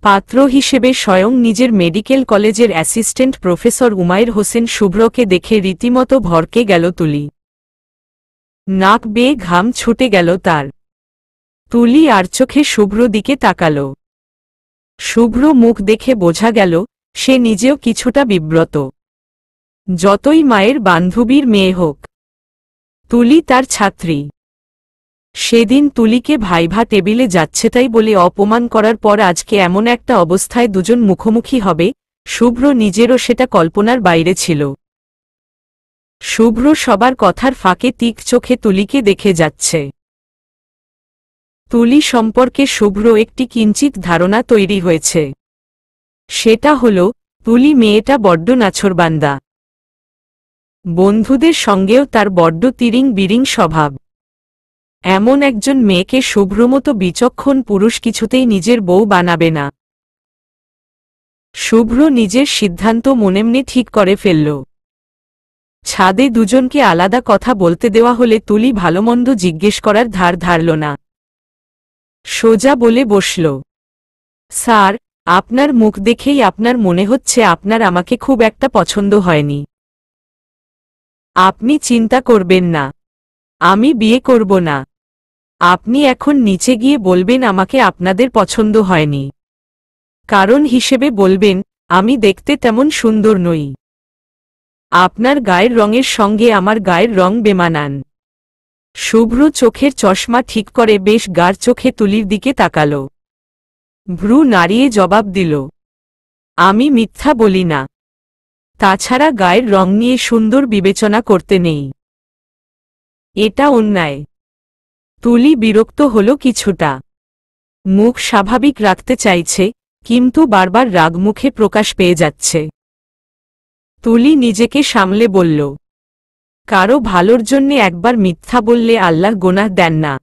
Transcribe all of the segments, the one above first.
পাত্র হিসেবে স্বয়ং নিজের মেডিকেল কলেজের অ্যাসিস্ট্যান্ট প্রফেসর উমাইর হোসেন শুভ্রকে দেখে রীতিমতো ভড়কে গেল তুলি। নাক বেয়ে ঘাম ছুটে গেল তার। তুলি আর চোখে শুভ্র দিকে তাকাল। শুভ্র মুখ দেখে বোঝা গেল সে নিজেও কিছুটা বিব্রত। যতই মায়ের বান্ধবীর মেয়ে হোক, তুলি তার ছাত্রী। সেদিন তুলিকে ভাইভা টেবিলে যাচ্ছে তাই বলে অপমান করার পর আজকে এমন একটা অবস্থায় দুজন মুখোমুখি হবে, শুভ্র নিজেরও সেটা কল্পনার বাইরে ছিল। শুভ্র সবার কথার ফাঁকে তিক চোখে তুলিকে দেখে যাচ্ছে। তুলি সম্পর্কে শুভ্র একটি কিঞ্চিত ধারণা তৈরি হয়েছে। সেটা হল তুলি মেয়েটা বড্ড নাছোড়বান্দা। বন্ধুদের সঙ্গেও তার বড্ড তিরিং বিরিং স্বভাব। এমন একজন মেয়েকে শুভ্রমতো বিচক্ষণ পুরুষ কিছুতেই নিজের বউ বানাবে না। শুভ্র নিজের সিদ্ধান্ত মনেমনে ঠিক করে ফেলল। ছাদে দুজনকে আলাদা কথা বলতে দেওয়া হলে তুলি ভালোমন্দ জিজ্ঞেস করার ধার ধারল না। সোজা বলে বসল, স্যার, আপনার মুখ দেখেই আপনার মনে হচ্ছে আপনার আমাকে খুব একটা পছন্দ হয়নি। আপনি চিন্তা করবেন না, আমি বিয়ে করব না। আপনি এখন নিচে গিয়ে বলবেন আমাকে আপনাদের পছন্দ হয়নি। কারণ হিসেবে বলবেন আমি দেখতে তেমন সুন্দর নই। আপনার গায়ের রঙের সঙ্গে আমার গায়ের রং বেমানান। শুভ্র চোখের চশমা ঠিক করে বেশ গাঢ় চোখে তুলির দিকে তাকাল। ভ্রু নাড়িয়ে জবাব দিল, আমি মিথ্যা বলি না। তাছাড়া গায়ের রং নিয়ে সুন্দর বিবেচনা করতে নেই, এটা অন্যায়। তুলি বিরক্ত হল কিছুটা। মুখ স্বাভাবিক রাখতে চাইছে, কিন্তু বারবার রাগ মুখে প্রকাশ পেয়ে যাচ্ছে। তুলি নিজেকে সামলে বলল, কারো ভালোর জন্যে একবার মিথ্যা বললে আল্লাহ গোনাহ দেন না।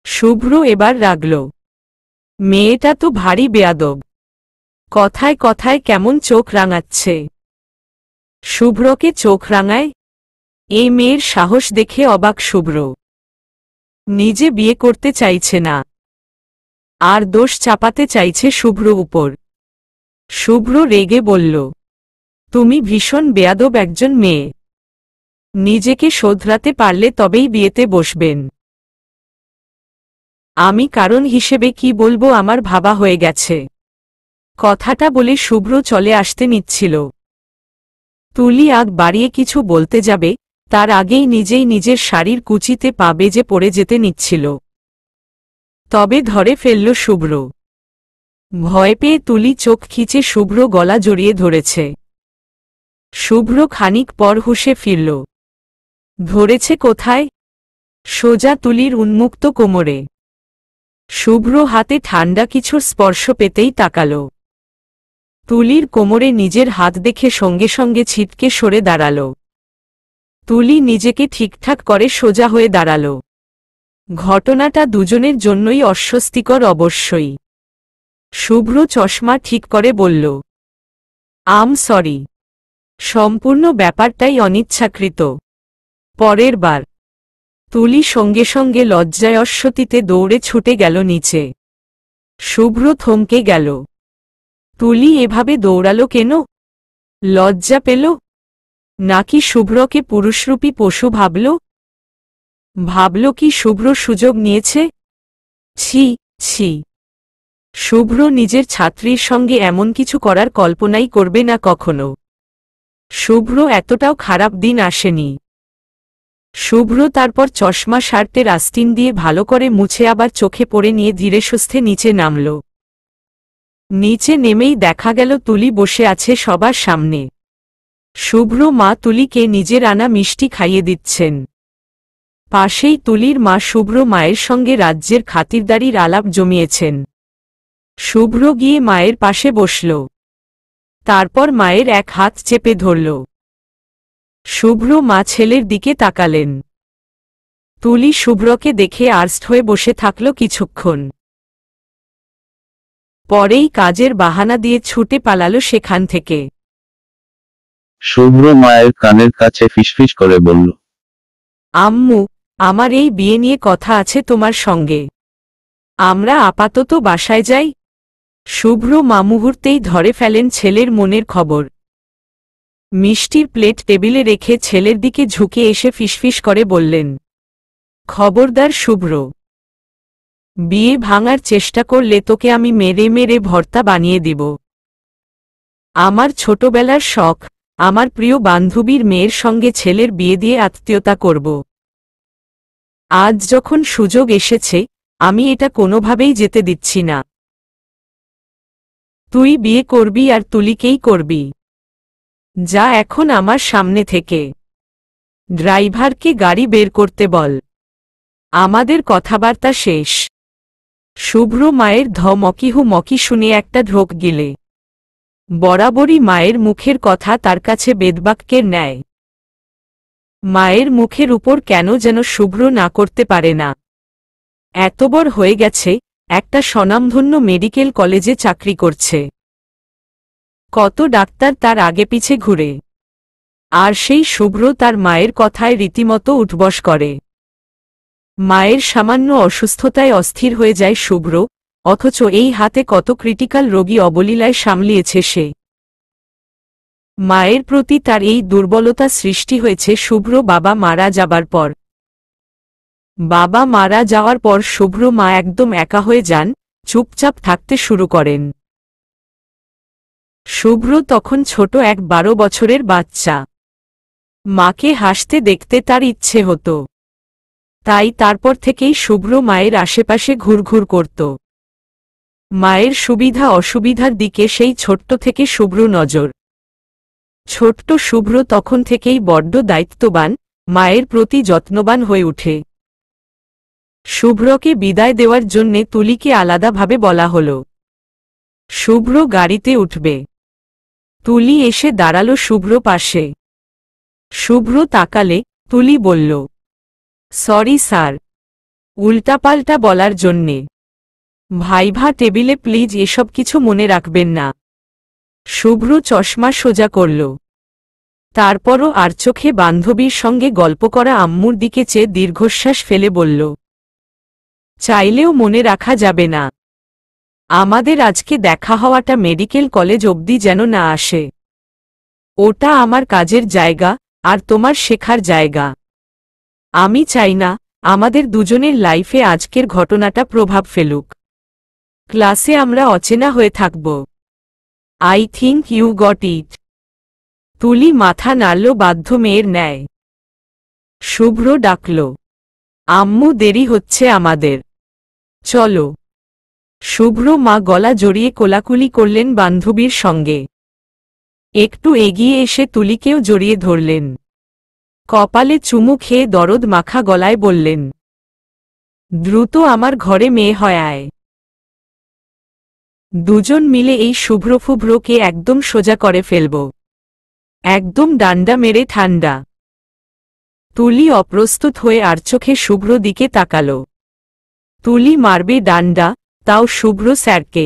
শুভ্র এবার রাগল। মেয়েটা তো ভারী বেয়াদব, কথায় কথায় কেমন চোখ রাঙাচ্ছে। শুভ্রকে চোখ রাঙায়? এই মেয়ের সাহস দেখে অবাক শুভ্র। নিজে বিয়ে করতে চাইছে না, আর দোষ চাপাতে চাইছে শুভ্র উপর। শুভ্র রেগে বলল, তুমি ভীষণ বেয়াদব একজন মেয়ে। নিজেকে শোধরাতে পারলে তবেই বিয়েতে বসবেন। আমি কারণ হিসেবে কি বলবো আমার ভাবা হয়ে গেছে। কথাটা বলে শুভ্র চলে আসতে নিচ্ছিল। তুলি আগ বাড়িয়ে কিছু বলতে যাবে, তার আগেই নিজেই নিজের শাড়ির কুচিতে পা বেজে পড়ে যেতে নিচ্ছিল। তবে ধরে ফেলল শুভ্র। ভয় পেয়ে তুলি চোখ খিচে শুভ্র গলা জড়িয়ে ধরেছে। শুভ্র খানিক পর হুঁশে ফিরল। ধরেছে কোথায়? সোজা তুলির উন্মুক্ত কোমরে। শুভ্র হাতে ঠান্ডা কিছুর স্পর্শ পেতেই তাকাল। তুলির কোমরে নিজের হাত দেখে সঙ্গে সঙ্গে ছিটকে সরে দাঁড়াল। তুলি নিজেকে ঠিকঠাক করে সোজা হয়ে দাঁড়াল। ঘটনাটা দুজনের জন্যই অস্বস্তিকর অবশ্যই। শুভ্র চশমা ঠিক করে বলল, আম সরি, সম্পূর্ণ ব্যাপারটাই অনিচ্ছাকৃত। পরের বার। তুলি সঙ্গে সঙ্গে লজ্জায় অস্বস্তিতে দৌড়ে ছুটে গেল নিচে। শুভ্র থমকে গেল। তুলি এভাবে দৌড়ালো কেন? লজ্জা পেল? নাকি শুভ্রকে পুরুষরূপী পশু ভাবল? ভাবল কি শুভ্র সুযোগ নিয়েছে? ছি ছি, শুভ্র নিজের ছাত্রীর সঙ্গে এমন কিছু করার কল্পনাই করবে না কখনো। শুভ্র এতটাও খারাপ দিন আসেনি। শুভ্র তারপর চশমা শার্টের আস্তিন দিয়ে ভালো করে মুছে আবার চোখে পড়ে নিয়ে ধীরে সুস্থে নিচে নামল। নিচে নেমেই দেখা গেল তুলি বসে আছে সবার সামনে। শুভ্র মা তুলিকে নিজের আনা মিষ্টি খাইয়ে দিচ্ছেন। পাশেই তুলির মা শুভ্র মায়ের সঙ্গে রাজ্যের খাতিরদারির আলাপ জমিয়েছেন। শুভ্র গিয়ে মায়ের পাশে বসল। তারপর মায়ের এক হাত চেপে ধরল। শুভ্র মা ছেলের দিকে তাকালেন। তুলি শুভ্রকে দেখে আর্স্ট হয়ে বসে থাকল কিছুক্ষণ। পরেই কাজের বাহানা দিয়ে ছুটে পালালো সেখান থেকে। শুভ্র মায়ের কানের কাছে ফিসফিস করে বলল, আম্মু, আমার এই বিয়ে নিয়ে কথা আছে তোমার সঙ্গে। আমরা আপাতত বাসায় যাই। শুভ্র মা মুহূর্তেই ধরে ফেলেন ছেলের মনের খবর। মিষ্টির প্লেট টেবিলে রেখে ছেলের দিকে ঝুঁকে এসে ফিসফিস করে বললেন, খবরদার শুভ্র, বিয়ে ভাঙার চেষ্টা করলে তোকে আমি মেরে মেরে ভর্তা বানিয়ে দিব। আমার ছোটবেলার শখ, আমার প্রিয় বান্ধবীর মেয়ের সঙ্গে ছেলের বিয়ে দিয়ে আত্মীয়তা করব। আজ যখন সুযোগ এসেছে, আমি এটা কোনোভাবেই যেতে দিচ্ছি না। তুই বিয়ে করবি আর তুলিকেই করবি। যা এখন আমার সামনে থেকে। ড্রাইভারকে গাড়ি বের করতে বল। আমাদের কথাবার্তা শেষ। শুভ্র মায়ের ধমকিহু মকি শুনে একটা ঢোক গিলে। বরাবরই মায়ের মুখের কথা তার কাছে বেদবাক্যের ন্যায়। মায়ের মুখের উপর কেন যেন শুভ্র না করতে পারে না। এত বড় হয়ে গেছে, একটা স্বনামধন্য মেডিকেল কলেজে চাকরি করছে। কত ডাক্তার তার আগে পিছে ঘুরে। আর সেই শুভ্র তার মায়ের কথায় রীতিমতো উঠবস করে। মায়ের সামান্য অসুস্থতায় অস্থির হয়ে যায় শুভ্র, অথচ এই হাতে কত ক্রিটিক্যাল রোগী অবলীলায় সামলিয়েছে সে। মায়ের প্রতি তার এই দুর্বলতা সৃষ্টি হয়েছে শুভ্র বাবা মারা যাবার পর। বাবা মারা যাওয়ার পর শুভ্র মা একদম একা হয়ে যান, চুপচাপ থাকতে শুরু করেন। শুভ্র তখন ছোট এক 12 বছরের বাচ্চা। মাকে হাসতে দেখতে তার ইচ্ছে হতো। তাই তারপর থেকেই শুভ্র মায়ের আশেপাশে ঘুরঘুর করত। মায়ের সুবিধা অসুবিধার দিকে সেই ছোট্ট থেকে শুভ্র নজর। ছোট্ট শুভ্র তখন থেকেই বড্ড দায়িত্ববান, মায়ের প্রতি যত্নবান হয়ে ওঠে। শুভ্রকে বিদায় দেওয়ার জন্যে তুলিকে আলাদাভাবে বলা হল। শুভ্র গাড়িতে উঠবে। তুলি এসে দাঁড়ালো শুভ্র পাশে। শুভ্র তাকালে, তুলি বলল, সরি স্যার, উল্টাপাল্টা বলার জন্যে। ভাইভা টেবিলে প্লিজ এসব কিছু মনে রাখবেন না। শুভ্র চশমা সোজা করল। তারপরও আর চোখে বান্ধবীর সঙ্গে গল্প করা আম্মুর দিকে চেয়ে দীর্ঘশ্বাস ফেলে বলল, চাইলেও মনে রাখা যাবে না। আমাদের আজকে দেখা হওয়াটা মেডিকেল কলেজ অবধি যেন না আসে। ওটা আমার কাজের জায়গা, আর তোমার শেখার জায়গা। আমি চাই না আমাদের দুজনের লাইফে আজকের ঘটনাটা প্রভাব ফেলুক। ক্লাসে আমরা অচেনা হয়ে থাকব। I think you got it. Tuli মাথা নাড়ল বাধ্য মেয়ের ন্যায়। শুভ্র ডাকল, আম্মু দেরি হচ্ছে আমাদের, চলো। শুভ্র মা গলা জড়িয়ে কোলাকুলি করলেন বান্ধবীর সঙ্গে। একটু এগিয়ে এসে তুলিকেও জড়িয়ে ধরলেন। কপালে চুমু খেয়ে দরদ মাখা গলায় বললেন, দ্রুত আমার ঘরে মেয়ে হয় আয়। দুজন মিলে এই শুভ্রফুভ্রকে একদম সোজা করে ফেলব। একদম ডান্ডা মেরে ঠান্ডা। তুলি অপ্রস্তুত হয়ে আর চোখে শুভ্র দিকে তাকাল। তুলি মারবে ডান্ডা, তাও শুভ্র স্যারকে।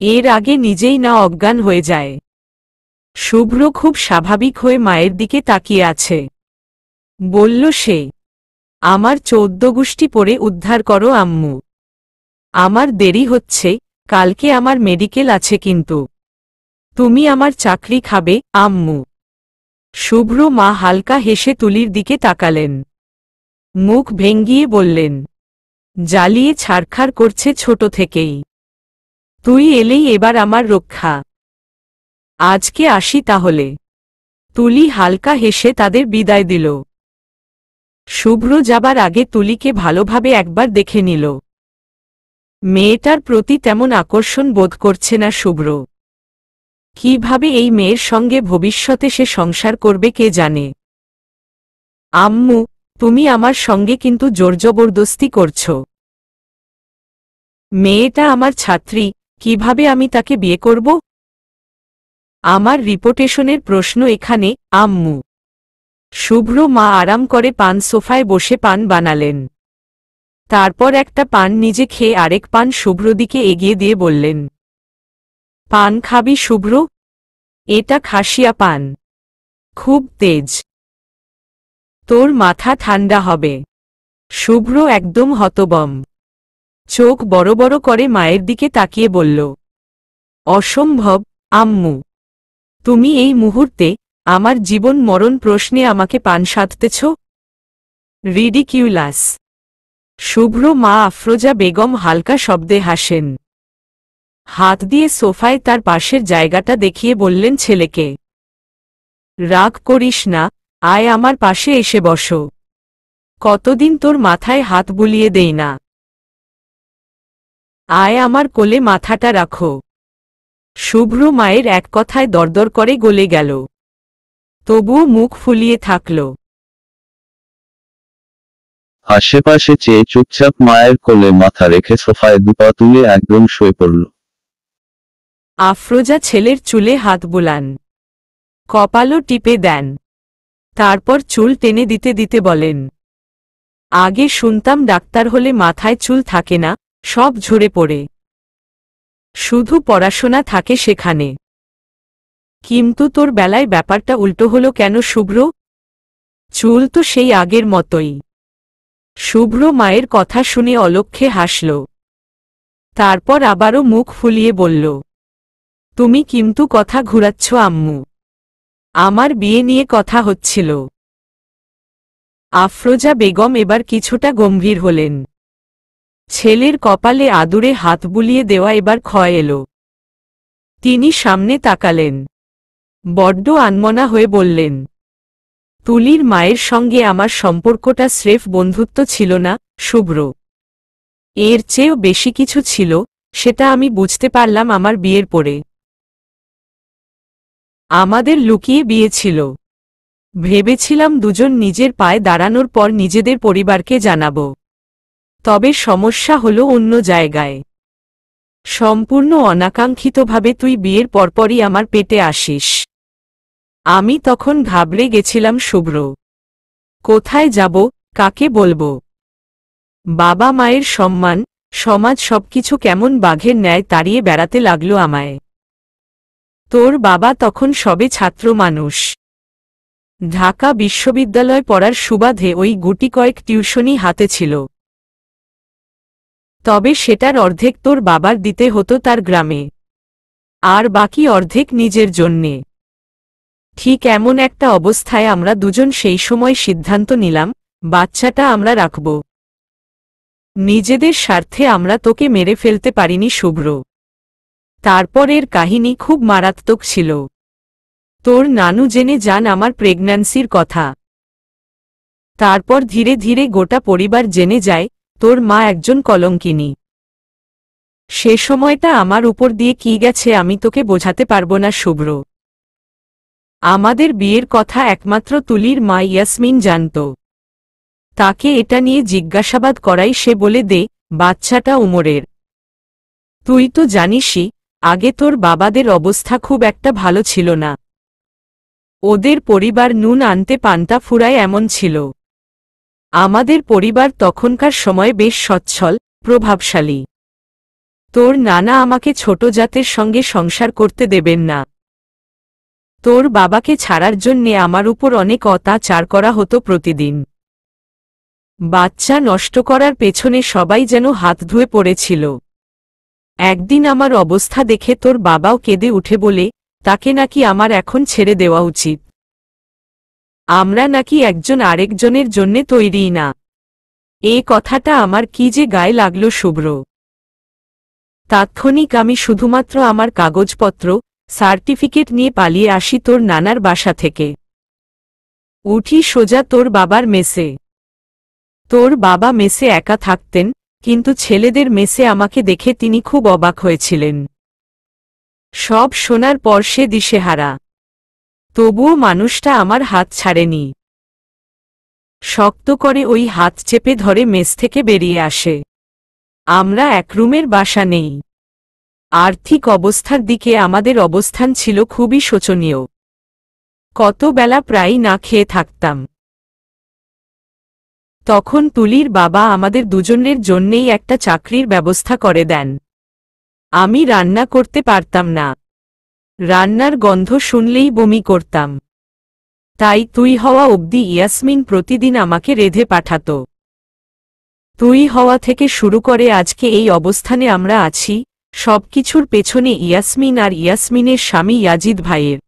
এর আগে নিজেই না অজ্ঞান হয়ে যায়। শুভ্র খুব স্বাভাবিক হয়ে মায়ের দিকে তাকিয়ে আছে। বলল সে, আমার 14 গোষ্ঠী পরে উদ্ধার করো আম্মু। আমার দেরি হচ্ছে, কালকে আমার মেডিকেল আছে কিন্তু। তুমি আমার চাকরি খাবে আম্মু। শুভ্র মা হালকা হেসে তুলির দিকে তাকালেন। মুখ ভেঙ্গিয়ে বললেন, জ্বালিয়ে ছাড়খাড় করছে ছোট থেকেই। তুই এলেই এবার আমার রক্ষা। আজকে আসি তাহলে। তুলি হালকা হেসে তাদের বিদায় দিল। শুভ্র যাবার আগে তুলিকে ভালোভাবে একবার দেখে নিল। মেয়েটার প্রতি তেমন আকর্ষণ বোধ করছে না শুভ্র। কিভাবে এই মেয়ের সঙ্গে ভবিষ্যতে সে সংসার করবে কে জানে। আম্মু, তুমি আমার সঙ্গে কিন্তু জোরজবরদস্তি করছ। মেয়েটা আমার ছাত্রী, কিভাবে আমি তাকে বিয়ে করব? আমার রিপোর্টেশনের প্রশ্ন এখানে, আম্মু। শুভ্র মা আরাম করে পান সোফায় বসে পান বানালেন। তারপর একটা পান নিজে খেয়ে আরেক পান শুভ্র দিকে এগিয়ে দিয়ে বললেন, পান খাবি শুভ্র? এটা খাসিয়া পান, খুব তেজ। তোর মাথা ঠান্ডা হবে। শুভ্র একদম হতবম্ব। চোখ বড় বড় করে মায়ের দিকে তাকিয়ে বলল, অসম্ভব আম্মু। তুমি এই মুহূর্তে আমার জীবন মরণ প্রশ্নে আমাকে পান সাধতেছ? রিডিকিউলাস। শুভ্র মা আফরোজা বেগম হালকা শব্দে হাসেন। হাত দিয়ে সোফায় তার পাশের জায়গাটা দেখিয়ে বললেন ছেলেকে, রাগ করিস না, আয় আমার পাশে এসে বসো। কতদিন তোর মাথায় হাত বুলিয়ে দেই না। আয় আমার কোলে মাথাটা রাখো। শুভ্র মায়ের এক কথায় দরদর করে গলে গেল, তবুও মুখ ফুলিয়ে থাকল। আশেপাশে চেয়ে চুপচাপ মায়ের কোলে মাথা রেখে সোফায় দুপা তুলে একদম শুয়ে পড়ল। আফরোজা ছেলের চুলে হাত বুলান, কপালও টিপে দেন। তারপর চুল টেনে দিতে দিতে বলেন, আগে শুনতাম ডাক্তার হলে মাথায় চুল থাকে না, সব ঝরে পড়ে, শুধু পড়াশোনা থাকে সেখানে। কিন্তু তোর বেলায় ব্যাপারটা উল্টো হলো কেন শুভ্র? চুল তো সেই আগের মতোই। শুভ্র মায়ের কথা শুনে অলক্ষ্যে হাসল। তারপর আবারও মুখ ফুলিয়ে বলল, তুমি কিন্তু কথা ঘুরাচ্ছ আম্মু, আমার বিয়ে নিয়ে কথা হচ্ছিল। আফরোজা বেগম এবার কিছুটা গম্ভীর হলেন। ছেলের কপালে আদুরে হাত বুলিয়ে দেওয়া এবার ক্ষয় এলো। তিনি সামনে তাকালেন, বড্ড আনমনা হয়ে বললেন, তুলির মায়ের সঙ্গে আমার সম্পর্কটা স্রেফ বন্ধুত্ব ছিল না শুভ্র, এর চেয়েও বেশি কিছু ছিল, সেটা আমি বুঝতে পারলাম আমার বিয়ের পরে। আমাদের লুকিয়ে বিয়ে ছিল। ভেবেছিলাম দুজন নিজের পায়ে দাঁড়ানোর পর নিজেদের পরিবারকে জানাব। তবে সমস্যা হলো অন্য জায়গায়। সম্পূর্ণ অনাকাঙ্ক্ষিতভাবে তুই বিয়ের পরপরই আমার পেটে আসিস। আমি তখন ঘাবড়ে গেছিলাম শুভ্র। কোথায় যাব, কাকে বলবো? বাবা মায়ের সম্মান, সমাজ সবকিছু কেমন বাঘের ন্যায় তাড়িয়ে বেড়াতে লাগলো আমায়। তোর বাবা তখন সবে ছাত্র মানুষ। ঢাকা বিশ্ববিদ্যালয় পড়ার সুবাদে ওই গুটি কয়েক টিউশনি হাতে ছিল। তবে সেটার অর্ধেক তোর বাবার দিতে হতো তার গ্রামে, আর বাকি অর্ধেক নিজের জন্যে। ঠিক এমন একটা অবস্থায় আমরা দুজন সেই সময় সিদ্ধান্ত নিলাম, বাচ্চাটা আমরা রাখব। নিজেদের স্বার্থে আমরা তোকে মেরে ফেলতে পারিনি শুভ্র। তারপরের কাহিনী খুব মারাত্মক ছিল। তোর নানু জেনে যান আমার প্রেগন্যান্সির কথা। তারপর ধীরে ধীরে গোটা পরিবার জেনে যায় তোর মা একজন কলঙ্কিনী। সে সময়টা আমার উপর দিয়ে কি গেছে আমি তোকে বোঝাতে পারবো না শুভ্র। আমাদের বিয়ের কথা একমাত্র তুলির মা ইয়াসমিন জানত। তাকে এটা নিয়ে জিজ্ঞাসাবাদ করাই সে বলে দে বাচ্চাটা উমরের। তুই তো জানিসই আগে তোর বাবাদের অবস্থা খুব একটা ভালো ছিল না। ওদের পরিবার নুন আনতে পান্তা ফুরায় এমন ছিল। আমাদের পরিবার তখনকার সময় বেশ সচ্ছল, প্রভাবশালী। তোর নানা আমাকে ছোট জাতের সঙ্গে সংসার করতে দেবেন না। তোর বাবাকে ছাড়ার জন্যে আমার উপর অনেক অত্যাচার করা হতো প্রতিদিন। বাচ্চা নষ্ট করার পেছনে সবাই যেন হাত ধুয়ে পড়েছিল। একদিন আমার অবস্থা দেখে তোর বাবাও কেঁদে উঠে বলে তাকে নাকি আমার এখন ছেড়ে দেওয়া উচিত। আমরা নাকি একজন আরেকজনের জন্যে তৈরিই না। এ কথাটা আমার কি যে গায়ে লাগল শুভ্র। তাৎক্ষণিক আমি শুধুমাত্র আমার কাগজপত্র, সার্টিফিকেট নিয়ে পালিয়ে আসি তোর নানার বাসা থেকে। উঠি সোজা তোর বাবার মেসে। তোর বাবা মেসে একা থাকতেন, কিন্তু ছেলেদের মেসে আমাকে দেখে তিনি খুব অবাক হয়েছিলেন। সব শোনার পর সে দিশেহারা। তবুও মানুষটা আমার হাত ছাড়েনি। শক্ত করে ওই হাত চেপে ধরে মেস থেকে বেরিয়ে আসে। আমরা এক রুমের বাসা নেই। আর্থিক অবস্থার দিকে আমাদের অবস্থান ছিল খুবই শোচনীয়। কত বেলা প্রায় না খেয়ে থাকতাম। তখন তুলির বাবা আমাদের দুজনের জন্যেই একটা চাকরির ব্যবস্থা করে দেন। আমি রান্না করতে পারতাম না। রান্নার গন্ধ শুনলেই বমি করতাম। তাই তুই হওয়া অবধি ইয়াসমিন প্রতিদিন আমাকে রেঁধে পাঠাত। তুই হওয়া থেকে শুরু করে আজকে এই অবস্থানে আমরা আছি, সবকিছুর পেছনে ইয়াসমিন আর ইয়াসমিনের স্বামী ইয়াজিদ ভাইয়ের।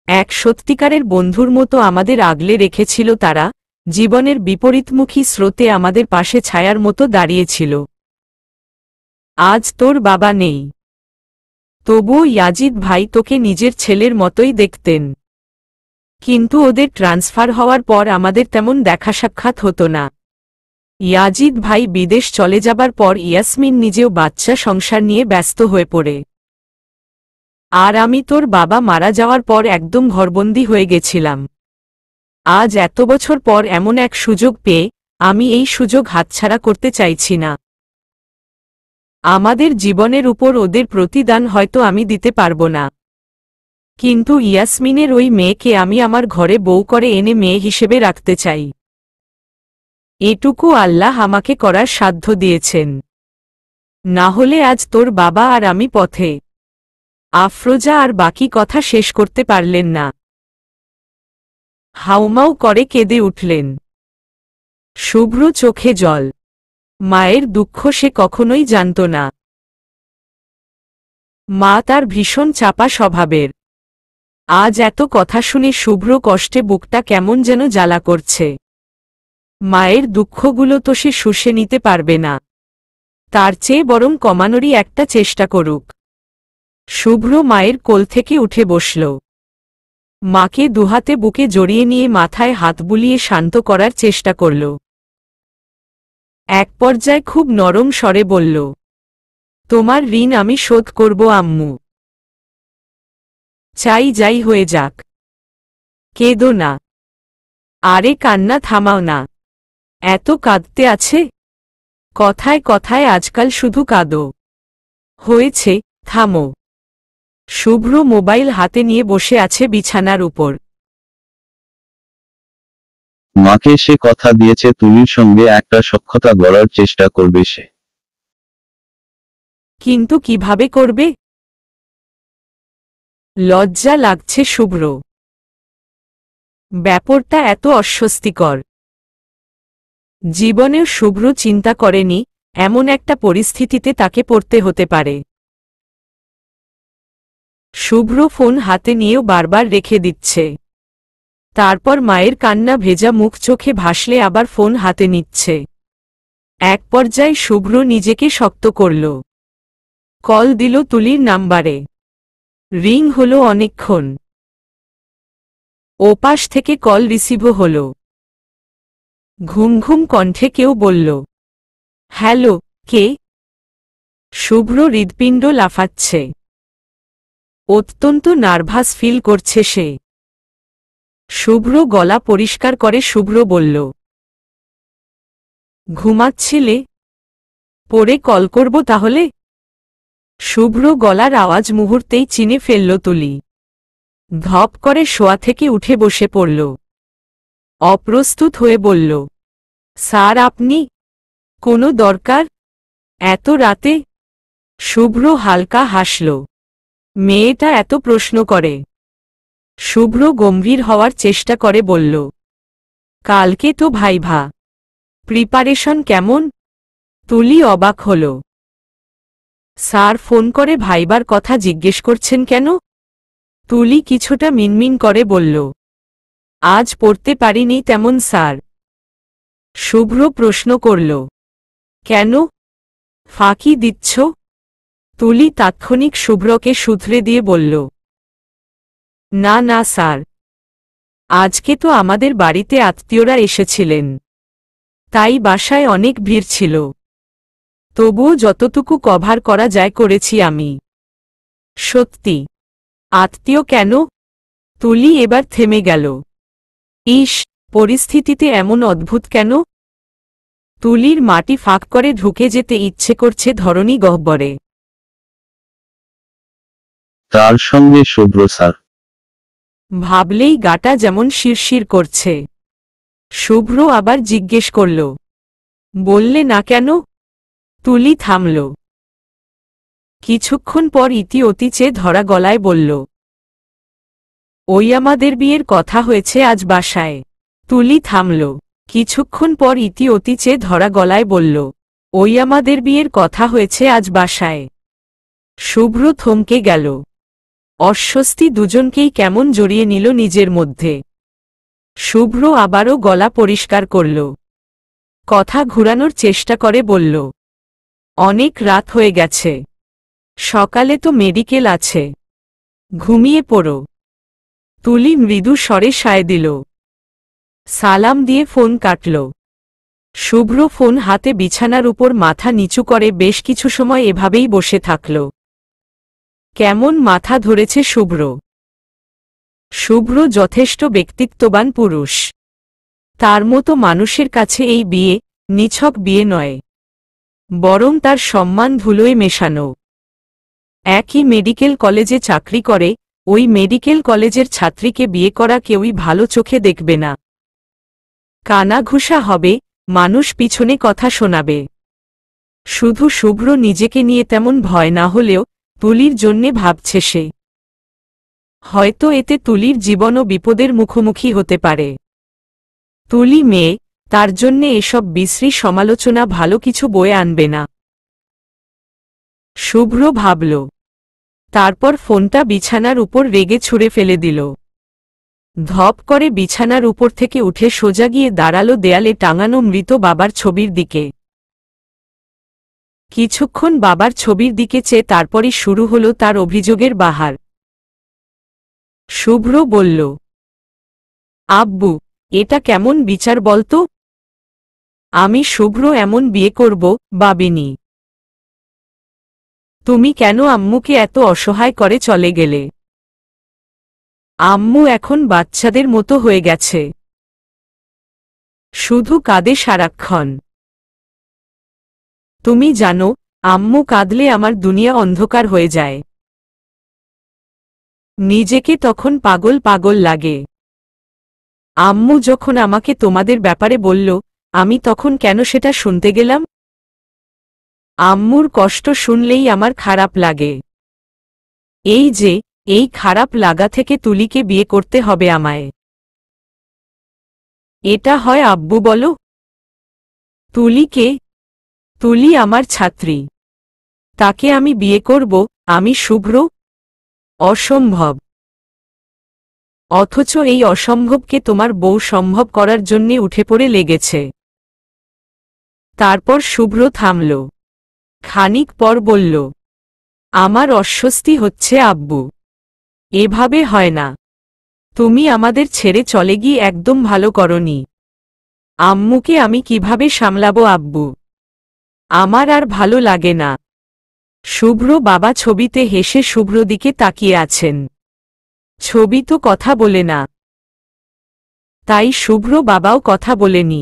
এক সত্যিকারের বন্ধুর মতো আমাদের আগলে রেখেছিল তারা, জীবনের বিপরীতমুখী স্রোতে আমাদের পাশে ছায়ার মতো দাঁড়িয়েছিল। আজ তোর বাবা নেই, তবুও ইয়াজিদ ভাই তোকে নিজের ছেলের মতোই দেখতেন। কিন্তু ওদের ট্রান্সফার হওয়ার পর আমাদের তেমন দেখা সাক্ষাৎ হতো না। ইয়াজিদ ভাই বিদেশ চলে যাবার পর ইয়াসমিন নিজেও বাচ্চা সংসার নিয়ে ব্যস্ত হয়ে পড়ে। আর আমি তোর বাবা মারা যাওয়ার পর একদম ঘরবন্দি হয়ে গেছিলাম। আজ এত বছর পর এমন এক সুযোগ পেয়ে আমি এই সুযোগ হাতছাড়া করতে চাইছি না। আমাদের জীবনের উপর ওদের প্রতিদান হয়তো আমি দিতে পারব না, কিন্তু ইয়াসমিনের ওই মেয়েকে আমি আমার ঘরে বউ করে এনে মেয়ে হিসেবে রাখতে চাই। এটুকু আল্লাহ আমাকে করার সাধ্য দিয়েছেন, না হলে আজ তোর বাবা আর আমি পথে। আফরোজা আর বাকি কথা শেষ করতে পারলেন না, হাউমাউ করে কেঁদে উঠলেন। শুভ্র চোখে জল। মায়ের দুঃখ সে কখনোই জানত না। মা তার ভীষণ চাপা স্বভাবের। আজ এত কথা শুনে শুভ্র কষ্টে বুকটা কেমন যেন জ্বালা করছে। মায়ের দুঃখগুলো তো সে শুষে নিতে পারবে না, তার চেয়ে বরং কমানোরই একটা চেষ্টা করুক। শুভ্র মায়ের কোল থেকে উঠে বসল। মাকে দুহাতে বুকে জড়িয়ে নিয়ে মাথায় হাত বুলিয়ে শান্ত করার চেষ্টা করল। এক পর্যায়ে খুব নরম স্বরে বলল, তোমার ঋণ আমি শোধ করব আম্মু, চাই যাই হয়ে যাক। কেঁদো না। আরে কান্না থামাও না, এত কাঁদতে আছে? কথায় কথায় আজকাল শুধু কাঁদো। হয়েছে, থামো। শুভ্র মোবাইল হাতে নিয়ে বসে আছে বিছানার উপর। মাকে সে কথা দিয়েছে তুলির সঙ্গে একটা সখ্যতা গড়ার চেষ্টা করবে সে। কিন্তু কিভাবে করবে? লজ্জা লাগছে শুভ্র। ব্যাপারটা এত অস্বস্তিকর। জীবনেও শুভ্র চিন্তা করেনি এমন একটা পরিস্থিতিতে তাকে পড়তে হতে পারে। শুভ্র ফোন হাতে নিয়েও বারবার রেখে দিচ্ছে। তারপর মায়ের কান্না ভেজা মুখ চোখে ভাসলে আবার ফোন হাতে নিচ্ছে। এক পর্যায়ে শুভ্র নিজেকে শক্ত করল। কল দিল তুলির নাম্বারে। রিং হলো অনেকক্ষণ। ওপাশ থেকে কল রিসিভও হল। ঘুম ঘুম কণ্ঠে কেউ বলল, হ্যালো, কে? শুভ্র হৃৎপিণ্ড লাফাচ্ছে। অত্যন্ত নার্ভাস ফিল করছে সে। শুভ্র গলা পরিষ্কার করে শুভ্র বলল, ঘুমাচ্ছিলে? পরে কল করব তাহলে? শুভ্র গলার আওয়াজ মুহূর্তেই চিনে ফেলল তুলি। ধপ করে শোয়া থেকে উঠে বসে পড়ল। অপ্রস্তুত হয়ে বলল, স্যার আপনি? কোনো দরকার? এত রাতে? শুভ্র হালকা হাসল। মেয়েটা এত প্রশ্ন করে। শুভ্র গম্ভীর হওয়ার চেষ্টা করে বলল, কালকে তো ভাইভা, প্রিপারেশন কেমন? তুলি অবাক হল। স্যার ফোন করে ভাইবার কথা জিজ্ঞেস করছেন কেন? তুলি কিছুটা মিনমিন করে বলল, আজ পড়তে পারিনি তেমন স্যার। শুভ্র প্রশ্ন করল, কেন? ফাঁকি দিচ্ছ? তুলি তাৎক্ষণিক শুভ্রকে শুধরে দিয়ে বলল, না না স্যার, আজকে তো আমাদের বাড়িতে আত্মীয়রা এসেছিলেন, তাই বাসায় অনেক ভিড় ছিল। তবুও যতটুকু কভার করা যায় করেছি আমি। সত্যি? আত্মীয় কেন? তুলি এবার থেমে গেল। ইস, পরিস্থিতিতে এমন অদ্ভুত কেন? তুলির মাটি ফাঁক করে ঢুকে যেতে ইচ্ছে করছে ধরণী গহ্বরে। তার সঙ্গে শুভ্র স্যার। ভাবলেই গাটা যেমন শিরশির করছে। শুভ্র আবার জিজ্ঞেস করল, বললে না কেন? তুলি থামল। কিছুক্ষণ পর ইতি অতি চেয়ে ধরা গলায় বলল, ওই আমাদের বিয়ের কথা হয়েছে আজ বাসায়। তুলি থামল। কিছুক্ষণ পর ইতি অতি চেয়ে ধরা গলায় বলল, ওই আমাদের বিয়ের কথা হয়েছে আজ বাসায়। শুভ্র থমকে গেল। অস্বস্তি দুজনকেই কেমন জড়িয়ে নিল নিজের মধ্যে। শুভ্র আবারও গলা পরিষ্কার করল। কথা ঘুরানোর চেষ্টা করে বলল, অনেক রাত হয়ে গেছে, সকালে তো মেডিকেল আছে, ঘুমিয়ে পড়ো। তুলি মৃদু স্বরে সায় দিল। সালাম দিয়ে ফোন কাটল। শুভ্র ফোন হাতে বিছানার উপর মাথা নিচু করে বেশ কিছু সময় এভাবেই বসে থাকল। কেমন মাথা ধরেছে শুভ্র। শুভ্র যথেষ্ট ব্যক্তিত্ববান পুরুষ। তার মতো মানুষের কাছে এই বিয়ে নিছক বিয়ে নয়, বরং তার সম্মান ধুলোয় মেশানো। একই মেডিকেল কলেজে চাকরি করে, ওই মেডিকেল কলেজের ছাত্রীকে বিয়ে করা কেউই ভালো চোখে দেখবে না। কানাঘুষা হবে, মানুষ পিছনে কথা শোনাবে। শুধু শুভ্র নিজেকে নিয়ে তেমন ভয় না হলেও তুলির জন্যে ভাবছে সে। হয়তো এতে তুলির জীবনও বিপদের মুখোমুখি হতে পারে। তুলি মেয়ে, তার জন্যে এসব বিশ্রী সমালোচনা ভালো কিছু বয়ে আনবে না। শুভ্র ভাবল। তারপর ফোনটা বিছানার উপর রেগে ছুঁড়ে ফেলে দিল। ধপ করে বিছানার উপর থেকে উঠে সোজা গিয়ে দাঁড়ালো দেয়ালে টাঙানো মৃত বাবার ছবির দিকে। কিছুক্ষণ বাবার ছবির দিকে চেয়ে তারপরই শুরু হলো তার অভিযোগের বাহার। শুভ্র বলল, আব্বু, এটা কেমন বিচার বলতো? আমি শুভ্র এমন বিয়ে করব ভাবিনি। তুমি কেন আম্মুকে এত অসহায় করে চলে গেলে? আম্মু এখন বাচ্চাদের মতো হয়ে গেছে, শুধু কাঁদে সারাক্ষণ। তুমি জানো, আম্মু কাঁদলে আমার দুনিয়া অন্ধকার হয়ে যায়। নিজেকে তখন পাগল পাগল লাগে। আম্মু যখন আমাকে তোমাদের ব্যাপারে বলল, আমি তখন কেন সেটা শুনতে গেলাম? আম্মুর কষ্ট শুনলেই আমার খারাপ লাগে। এই খারাপ লাগা থেকে তুলিকে বিয়ে করতে হবে আমায়। এটা হয় আব্বু বলো? তুলিকে? তুলি আমার ছাত্রী, তাকে আমি বিয়ে করব? আমি শুভ্র? অসম্ভব। অথচ এই অসম্ভবকে তোমার বউ সম্ভব করার জন্যে উঠে পড়ে লেগেছে। তারপর শুভ্র থামল। খানিক পর বলল, আমার অস্বস্তি হচ্ছে আব্বু। এভাবে হয় না। তুমি আমাদের ছেড়ে চলে গিয়ে একদম ভালো করনি। আম্মুকে আমি কিভাবে সামলাবো আব্বু? আমার আর ভালো লাগে না। শুভ্র বাবা ছবিতে হেসে শুভ্র দিকে তাকিয়ে আছেন। ছবি তো কথা বলে না, তাই শুভ্র বাবাও কথা বলেনি।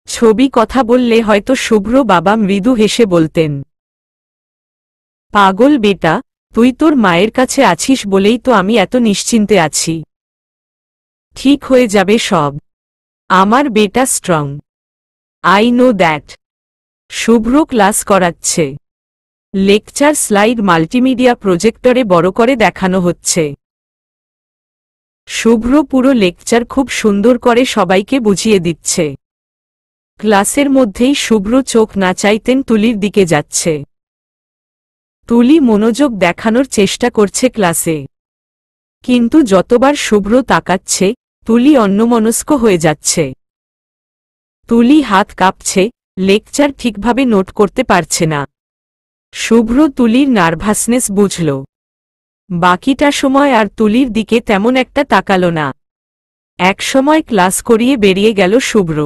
ছবি কথা বললে হয়তো শুভ্র বাবা মৃদু হেসে বলতেন, পাগল বেটা, তুই তোর মায়ের কাছে আছিস বলেই তো আমি এত নিশ্চিন্তে আছি। ঠিক হয়ে যাবে সব। আমার বেটা strong. I know that. Shubhro class করাচ্ছে। লেকচার স্লাইড মাল্টিমিডিয়া প্রজেক্টরে বড় করে দেখানো হচ্ছে। শুভ্র পুরো লেকচার খুব সুন্দর করে সবাইকে বুঝিয়ে দিচ্ছে। ক্লাসের মধ্যেই শুভ্র চোখ না চাইতেন তুলির দিকে যাচ্ছে। তুলি মনোযোগ দেখানোর চেষ্টা করছে ক্লাসে, কিন্তু যতবার শুভ্র তাকাচ্ছে তুলি অন্যমনস্ক হয়ে যাচ্ছে। তুলি হাত কাঁপছে, লেকচার ঠিকভাবে নোট করতে পারছে না। শুভ্র তুলির নার্ভাসনেস বুঝল। বাকিটা সময় আর তুলির দিকে তেমন একটা তাকালো না। একসময় ক্লাস করিয়ে বেরিয়ে গেল শুভ্র।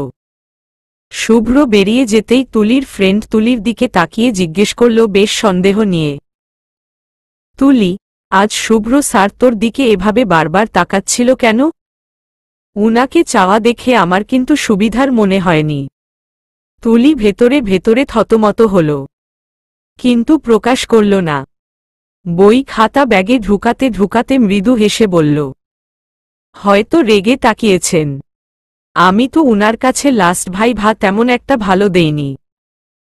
শুভ্র বেরিয়ে যেতেই তুলির ফ্রেন্ড তুলির দিকে তাকিয়ে জিজ্ঞেস করল বেশ সন্দেহ নিয়ে, তুলি, আজ শুভ্র স্যার তোর দিকে এভাবে বারবার তাকাচ্ছিল কেন? উনাকে চাওয়া দেখে আমার কিন্তু সুবিধার মনে হয়নি। তুলি ভেতরে ভেতরে থতমত হল, কিন্তু প্রকাশ করল না। বই খাতা ব্যাগে ঢুকাতে ঢুকাতে মৃদু হেসে বলল, হয়তো রেগে তাকিয়েছেন। আমি তো উনার কাছে লাস্ট ভাইভা তেমন একটা ভালো দেইনি।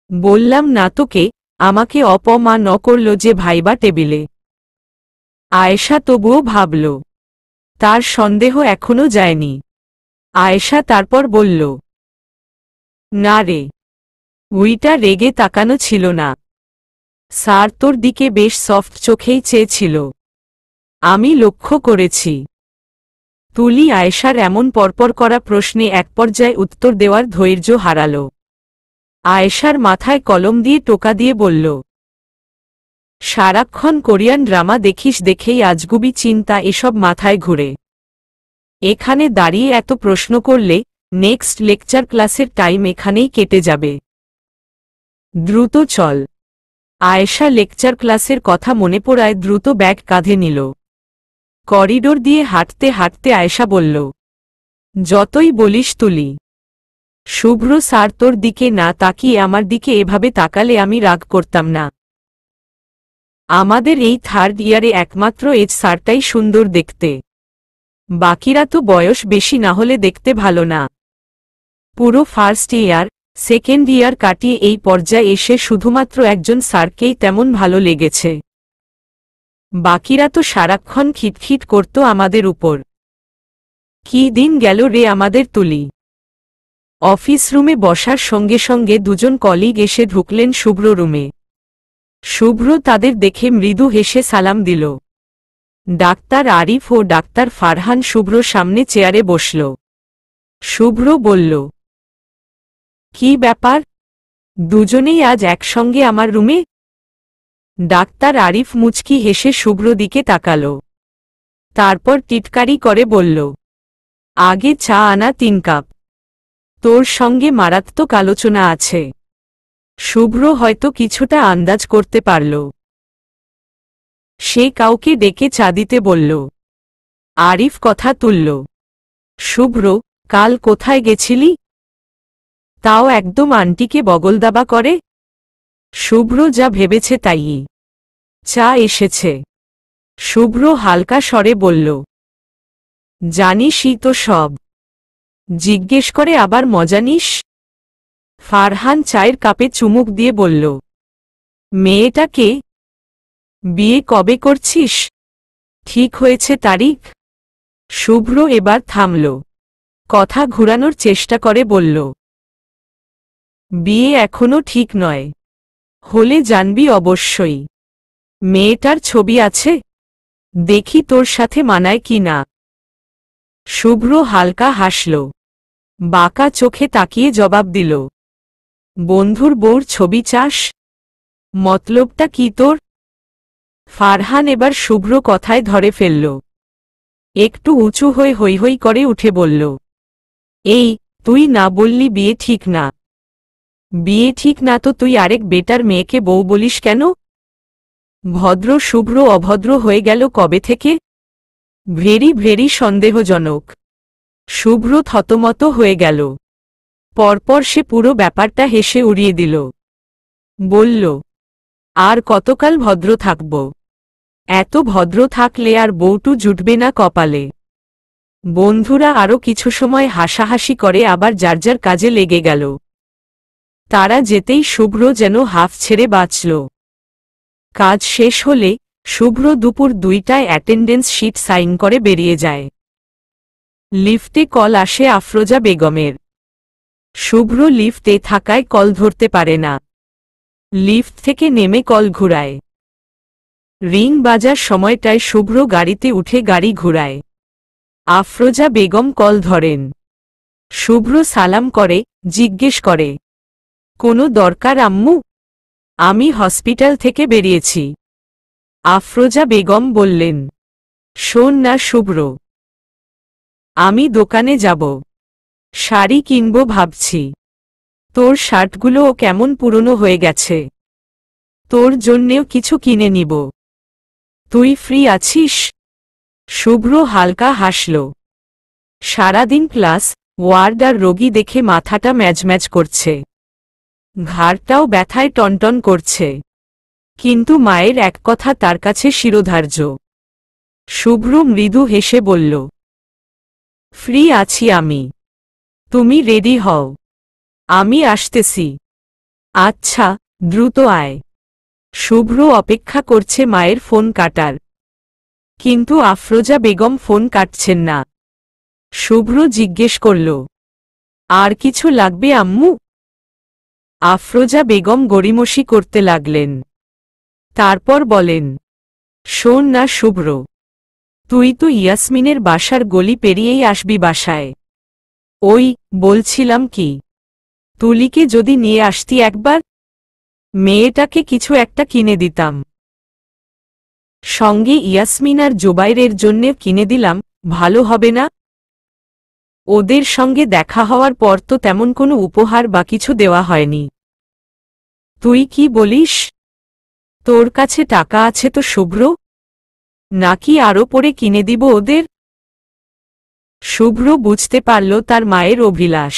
বললাম না তোকে, আমাকে অপমান করল যে ভাইবা টেবিলে। আয়েশা তবুও ভাবল, তার সন্দেহ এখনো যায়নি। আয়েশা তারপর বলল, না রে, উইটা রেগে তাকানো ছিল না। স্যার তোর দিকে বেশ সফট চোখেই চেয়েছিল। আমি লক্ষ্য করেছি। তুলি আয়েশার এমন পরপর করা প্রশ্নে এক পর্যায়ে উত্তর দেওয়ার ধৈর্য হারাল। আয়েশার মাথায় কলম দিয়ে টোকা দিয়ে বলল, সারাক্ষণ কোরিয়ান ড্রামা দেখিস দেখেই আজগুবি চিন্তা এসব মাথায় ঘুরে। এখানে দাঁড়িয়ে এত প্রশ্ন করলে নেক্সট লেকচার ক্লাসের টাইম এখানেই কেটে যাবে। দ্রুত চল। আয়েশা লেকচার ক্লাসের কথা মনে পড়ায় দ্রুত ব্যাগ কাঁধে নিল। করিডোর দিয়ে হাঁটতে হাঁটতে আয়েশা বলল, যতই বলিস তুলি, শুভ্র স্যার তোর দিকে না তাকিয়ে আমার দিকে এভাবে তাকালে আমি রাগ করতাম না। আমাদের এই থার্ড ইয়ারে একমাত্র এজ স্যারটাই সুন্দর দেখতে। বাকিরা তো বয়স বেশি না হলে দেখতে ভালো না। পুরো ফার্স্ট ইয়ার সেকেন্ড ইয়ার কাটিয়ে এই পর্যায়ে এসে শুধুমাত্র একজন স্যারকেই তেমন ভালো লেগেছে। বাকিরা তো সারাক্ষণ খিটখিট করত আমাদের উপর। কি দিন গেল রে আমাদের তুলি। অফিস রুমে বসার সঙ্গে সঙ্গে দুজন কলিগ এসে ঢুকলেন শুভ্র রুমে। শুভ্র তাদের দেখে মৃদু হেসে সালাম দিল। ডাক্তার আরিফ ও ডাক্তার ফারহান শুভ্র সামনে চেয়ারে বসল। শুভ্র বলল, কি ব্যাপার, দুজনেই আজ একসঙ্গে আমার রুমে? ডাক্তার আরিফ মুচকি হেসে শুভ্র দিকে তাকাল। তারপর টিটকারি করে বলল, আগে চা আনা 3 কাপ। তোর সঙ্গে মারাত্মক আলোচনা আছে। শুভ্র হয়তো কিছুটা আন্দাজ করতে পারল। সে কাউকে ডেকে চা দিতে বলল। আরিফ কথা তুলল, শুভ্র, কাল কোথায় গেছিলি? তাও একদম আন্টিকে বগলদাবা করে। শুভ্র যা ভেবেছে তাই। চা এসেছে। শুভ্র হালকা স্বরে বলল, জানিসই তো সব। জিজ্ঞেস করে আবার মজা নিস? ফারহান চায়ের কাপে চুমুক দিয়ে বলল, মেয়েটা কে? বিয়ে কবে করছিস? ঠিক হয়েছে তারিখ? শুভ্র এবার থামল। কথা ঘুরানোর চেষ্টা করে বলল, বিয়ে এখনো ঠিক নয়। হলে জানবি অবশ্যই। মেয়েটার ছবি আছে, দেখি তোর সাথে মানায় কি না। শুভ্র হালকা হাসল। বাঁকা চোখে তাকিয়ে জবাব দিল, বন্ধুর বউর ছবি চাস? মতলবটা কি তোর? ফারহান এবার শুভ্র কথায় ধরে ফেলল। একটু উঁচু হয়ে হৈ হৈ করে উঠে বলল, এই, তুই না বললি বিয়ে ঠিক না? বিয়ে ঠিক না তো তুই আরেক বেটার মেয়েকে বউ বলিস কেন? ভদ্র শুভ্র অভদ্র হয়ে গেল কবে থেকে? ভেরি ভেরি সন্দেহজনক। শুভ্র থতমত হয়ে গেল। পরপর সে পুরো ব্যাপারটা হেসে উড়িয়ে দিল। বলল, আর কতকাল ভদ্র থাকব? এত ভদ্র থাকলে আর বউটু জুটবে না কপালে। বন্ধুরা আরও কিছু সময় হাসাহাসি করে আবার যার যার কাজে লেগে গেল। তারা যেতেই শুভ্র যেন হাফ ছেড়ে বাঁচল। কাজ শেষ হলে শুভ্র দুপুর 2টায় অ্যাটেন্ডেন্স শিট সাইন করে বেরিয়ে যায়। লিফটে কল আসে আফরোজা বেগমের। শুভ্র লিফটে থাকায় কল ধরতে পারে না। লিফট থেকে নেমে কল ঘুরায়। রিং বাজার সময়টায় শুভ্র গাড়িতে উঠে গাড়ি ঘুরায়। আফরোজা বেগম কল ধরেন। শুভ্র সালাম করে, জিজ্ঞেস করে, কোনো দরকার আম্মু? আমি হসপিটাল থেকে বেরিয়েছি। আফরোজা বেগম বললেন, শোন না শুভ্র, আমি দোকানে যাব। শাড়ি কিনব ভাবছি। তোর শার্টগুলোও কেমন পুরনো হয়ে গেছে। তোর জন্যেও কিছু কিনে নিব। তুই ফ্রি আছিস? শুভ্র হালকা হাসল। সারাদিন ক্লাস, ওয়ার্ড আর রোগী দেখে মাথাটা ম্যাজম্যাজ করছে। ঘাড়টাও ব্যথায় টনটন করছে। কিন্তু মায়ের এক কথা তার কাছে শিরোধার্য। শুভ্র মৃদু হেসে বলল, ফ্রি আছি আমি। তুমি রেডি হও, আমি আসতেছি। আচ্ছা, দ্রুত আয়। শুভ্র অপেক্ষা করছে মায়ের ফোন কাটার। কিন্তু আফরোজা বেগম ফোন কাটছেন না। শুভ্র জিজ্ঞেস করল, আর কিছু লাগবে আম্মু? আফরোজা বেগম গড়িমসি করতে লাগলেন। তারপর বলেন, শোন না শুভ্র, তুই তো ইয়াসমিনের বাসার গলি পেরিয়েই আসবি বাসায়। ওই বলছিলাম কি, তুলিকে যদি নিয়ে আসতি একবার, মেয়েটাকে কিছু একটা কিনে দিতাম। সঙ্গে ইয়াসমিন আর জোবাইরের জন্যে কিনে দিলাম, ভালো হবে না? ওদের সঙ্গে দেখা হওয়ার পর তো তেমন কোনো উপহার বা কিছু দেওয়া হয়নি। তুই কি বলিস? তোর কাছে টাকা আছে তো শুভ্র, নাকি আরও পরে কিনে দিব ওদের? শুভ্র বুঝতে পারল তার মায়ের অভিলাষ।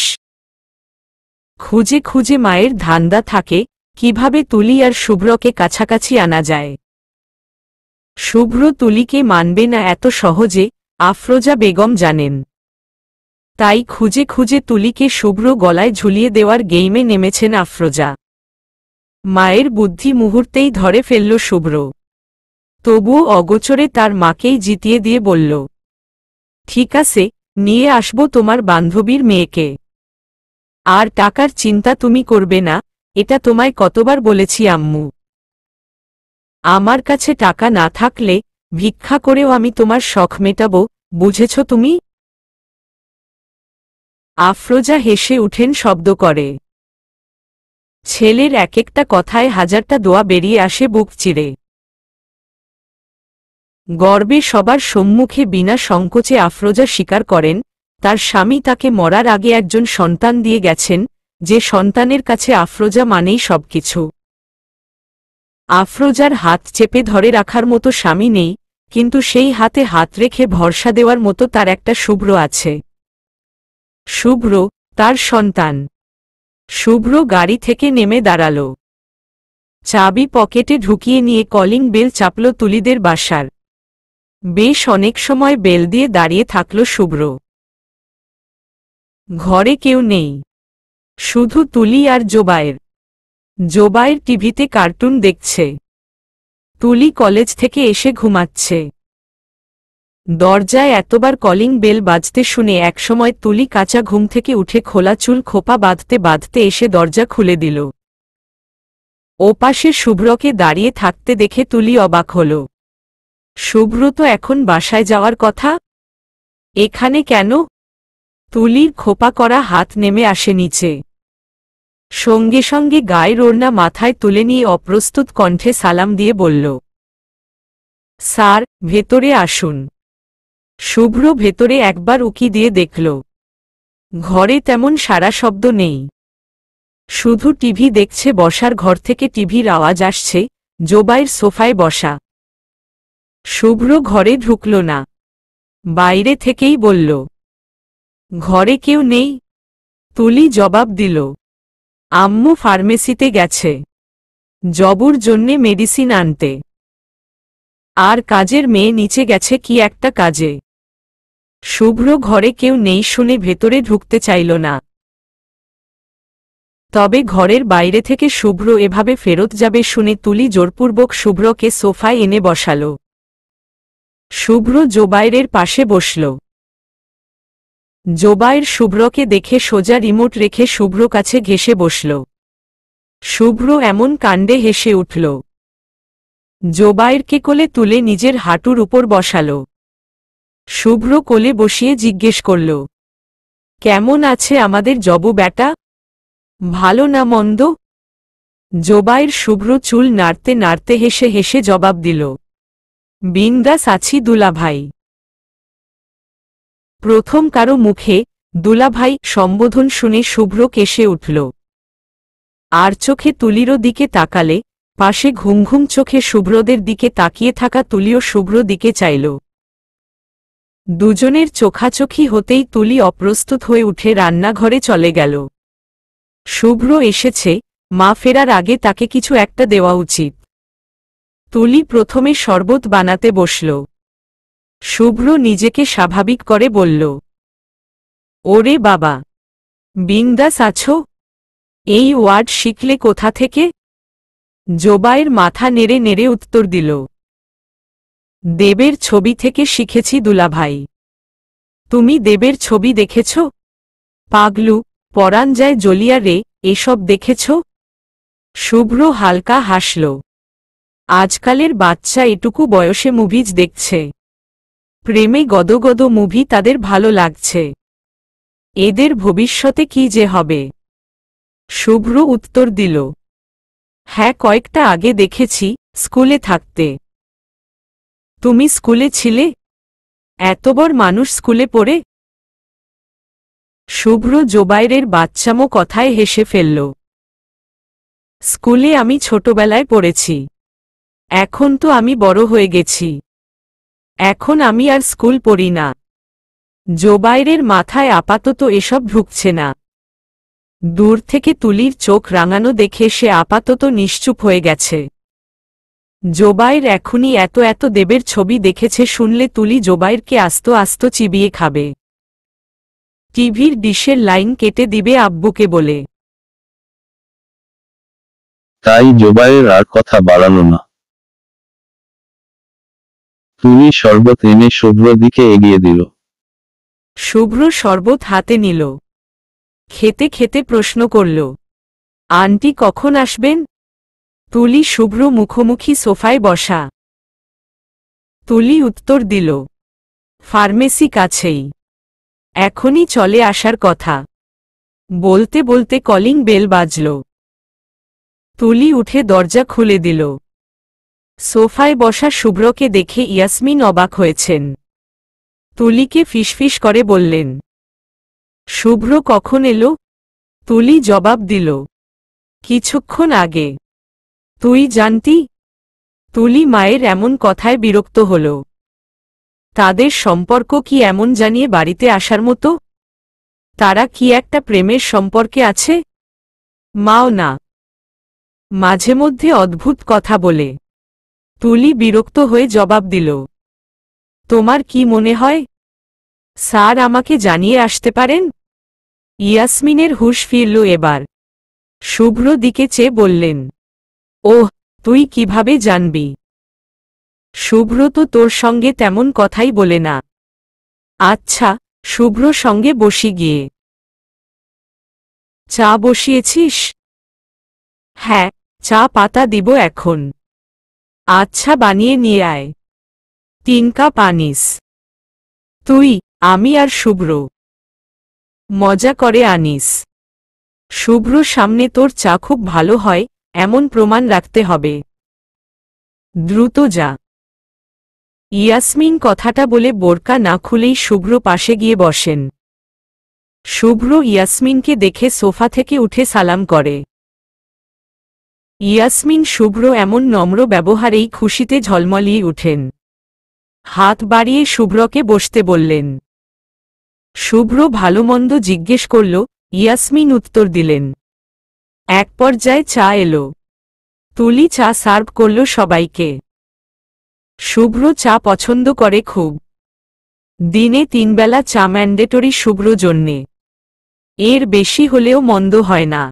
খুঁজে খুঁজে মায়ের ধান্দা থাকে কিভাবে তুলি আর শুভ্রকে কাছাকাছি আনা যায়। শুভ্র তুলিকে মানবে না এত সহজে, আফরোজা বেগম জানেন। তাই খুঁজে খুঁজে তুলিকে শুভ্র গলায় ঝুলিয়ে দেওয়ার গেইমে নেমেছেন আফরোজা। মায়ের বুদ্ধি মুহূর্তেই ধরে ফেলল শুভ্র। তবুও অগোচরে তার মাকেই জিতিয়ে দিয়ে বলল, ঠিক আছে, নিয়ে আসব তোমার বান্ধবীর মেয়েকে। আর টাকার চিন্তা তুমি করবে না, এটা তোমায় কতবার বলেছি আম্মু। আমার কাছে টাকা না থাকলে ভিক্ষা করেও আমি তোমার শখ মেটাব, বুঝেছ তুমি? আফরোজা হেসে উঠেন শব্দ করে। ছেলের এক একটা কথায় হাজারটা দোয়া বেরিয়ে আসে বুক চিরে। গর্বে সবার সম্মুখে বিনা সংকোচে আফরোজা স্বীকার করেন, তার স্বামী তাকে মরার আগে একজন সন্তান দিয়ে গেছেন, যে সন্তানের কাছে আফরোজা মানেই সবকিছু। আফরোজার হাত চেপে ধরে রাখার মতো স্বামী নেই, কিন্তু সেই হাতে হাত রেখে ভরসা দেওয়ার মতো তার একটা শুভ্র আছে। শুভ্র, তার সন্তান। শুভ্র গাড়ি থেকে নেমে দাঁড়াল। চাবি পকেটে ঢুকিয়ে নিয়ে কলিং বেল চাপল তুলিদের বাসার। বেশ অনেক সময় বেল দিয়ে দাঁড়িয়ে থাকল শুভ্র। ঘরে কেউ নেই, শুধু তুলি আর জোবায়ের। জোবায়ের টিভিতে কার্টুন দেখছে। তুলি কলেজ থেকে এসে ঘুমাচ্ছে। দরজায় এতবার কলিং বেল বাজতে শুনে একসময় তুলি কাঁচা ঘুম থেকে উঠে খোলা চুল খোপা বাঁধতে বাঁধতে এসে দরজা খুলে দিল। ওপাশে শুভ্রকে দাঁড়িয়ে থাকতে দেখে তুলি অবাক হল। শুভ্র তো এখন বাসায় যাওয়ার কথা, এখানে কেন? তুলির খোপা করা হাত নেমে আসে নিচে। সঙ্গে সঙ্গে গায়ের ওড়না মাথায় তুলে নিয়ে অপ্রস্তুত কণ্ঠে সালাম দিয়ে বলল, স্যার, ভেতরে আসুন। শুভ্র ভেতরে একবার উকি দিয়ে দেখল। ঘরে তেমন সারা শব্দ নেই, শুধু টিভি দেখছে। বসার ঘর থেকে টিভির আওয়াজ আসছে, জোবাইর সোফায় বসা। শুভ্র ঘরে ঢুকল না, বাইরে থেকেই বলল, ঘরে কেউ নেই। তুলি জবাব দিল, আম্মু ফার্মেসিতে গেছে জবুর জন্যে মেডিসিন আনতে। আর কাজের মেয়ে নিচে গেছে কি একটা কাজে। শুভ্র ঘরে কেউ নেই শুনে ভেতরে ঢুকতে চাইল না। তবে ঘরের বাইরে থেকে শুভ্র এভাবে ফেরত যাবে শুনে তুলি জোরপূর্বক শুভ্রকে সোফায় এনে বসাল। শুভ্র জোবাইরের পাশে বসল। জোবাইর শুভ্রকে দেখে সোজা রিমোট রেখে শুভ্র কাছে ঘেঁষে বসল। শুভ্র এমন কাণ্ডে হেসে উঠল। জোবাইরকে কোলে তুলে নিজের হাঁটুর উপর বসাল। শুভ্র কোলে বসিয়ে জিজ্ঞেস করল, কেমন আছে আমাদের জবু ব্যাটা? ভালো না মন্দ? জোবাইর শুভ্র চুল নাড়তে নাড়তে হেসে হেসে জবাব দিল, বিন্দাস আছি দুলাভাই। প্রথম কারো মুখে দুলাভাই সম্বোধন শুনে শুভ্র কেশে উঠল। আর চোখে তুলিরও দিকে তাকালে পাশে ঘুম ঘুম চোখে শুভ্রদের দিকে তাকিয়ে থাকা তুলিও শুভ্র দিকে চাইল। দুজনের চোখাচোখি হতেই তুলি অপ্রস্তুত হয়ে উঠে রান্নাঘরে চলে গেল। শুভ্র এসেছে, মা ফেরার আগে তাকে কিছু একটা দেওয়া উচিত। তুলি প্রথমে শরবত বানাতে বসল। শুভ্র নিজেকে স্বাভাবিক করে বলল, ওরে বাবা, বিন্দাস আছো? এই ওয়ার্ড শিখলে কোথা থেকে? জোবাইর মাথা নেড়ে নেড়ে উত্তর দিল, দেবের ছবি থেকে শিখেছি দুলাভাই। তুমি দেবের ছবি দেখেছ? পাগলু, পরাণ যায় জ্বলিয়া রে, এসব দেখেছ? শুভ্র হালকা হাসল। আজকালের বাচ্চা এটুকু বয়সে মুভিজ দেখছে, প্রেমে গদগদ মুভি তাদের ভালো লাগছে। এদের ভবিষ্যতে কি যে হবে? শুভ্র উত্তর দিল, হ্যাঁ কয়েকটা আগে দেখেছি, স্কুলে থাকতে। তুমি স্কুলে ছিলে? এত বড় মানুষ স্কুলে পড়ে? শুভ্র জোবাইরের বাচ্চামো কথায় হেসে ফেলল। স্কুলে আমি ছোটবেলায় পড়েছি, এখন তো আমি বড় হয়ে গেছি, এখন আমি আর স্কুল পড়ি না। জোবাইরের মাথায় আপাতত এসব ঢুকছে না। দূর থেকে তুলির চোখ রাঙানো দেখে সে আপাতত নিশ্চুপ হয়ে গেছে। জোবাইর এখনই এত এত দেবের ছবি দেখেছে শুনলে তুলি জোবাইরকে আস্ত আস্ত চিবিয়ে খাবে। টিভির ডিশের লাইন কেটে দিবে আব্বুকে বলে। তাই জোবাইর আর কথা বাড়ালো না। তুলি শরবত এনে শুভ্র দিকে এগিয়ে দিল। শুভ্র শরবত হাতে নিল। খেতে খেতে প্রশ্ন করল, আন্টি কখন আসবেন? তুলি শুভ্র মুখোমুখি সোফায় বসা। তুলি উত্তর দিল, ফার্মেসি কাছেই, এখনই চলে আসার কথা। বলতে বলতে কলিং বেল বাজল। তুলি উঠে দরজা খুলে দিল। সোফায় বসা শুভ্রকে দেখে ইয়াসমিন অবাক হয়েছেন। তুলিকে ফিসফিস করে বললেন, শুভ্র কখন এলো? তুলি জবাব দিল, কিছুক্ষণ আগে। তুই জানতি? তুলি মায়ের এমন কথায় বিরক্ত হল। তাদের সম্পর্ক কি এমন জানিয়ে বাড়িতে আসার মতো? তারা কি একটা প্রেমের সম্পর্কে আছে? মাও না, মাঝে মধ্যে অদ্ভুত কথা বলে। তুলি বিরক্ত হয়ে জবাব দিল, তোমার কি মনে হয় স্যার আমাকে জানিয়ে আসতে পারেন? ইয়াসমিনের হুঁশ ফিরল এবার। শুভ্র দিকে চেয়ে বললেন, ওহ, তুই কিভাবে জানবি? শুভ্র তো তোর সঙ্গে তেমন কথাই বলে না। আচ্ছা, শুভ্র সঙ্গে বসি গিয়ে। চা বসিয়েছিস? হ্যাঁ, চা পাতা দিব এখন। আচ্ছা বানিয়ে নিয়ে আয়। 3 কাপ আনিস। তুই, আমি আর শুভ্র। মজা করে আনিস। শুভ্র সামনে তোর চা খুব ভালো হয়, এমন প্রমাণ রাখতে হবে। দ্রুত যা। ইয়াসমিন কথাটা বলে বোরকা না খুলেই শুভ্র পাশে গিয়ে বসেন। শুভ্র ইয়াসমিনকে দেখে সোফা থেকে উঠে সালাম করে। ইয়াসমিন শুভ্র এমন নম্র ব্যবহারেই খুশিতে ঝলমলিয়ে উঠেন। হাত বাড়িয়ে শুভ্রকে বসতে বললেন। শুভ্র ভালোমন্দ জিজ্ঞেস করল, ইয়াসমিন উত্তর দিলেন। এক পর্যায়ে চা এলো। তুলি চা সার্ভ করল সবাইকে। শুভ্র চা পছন্দ করে খুব। দিনে 3 বেলা চা ম্যান্ডেটরি শুভ্র জন্যে। এর বেশি হলেও মন্দ হয় না।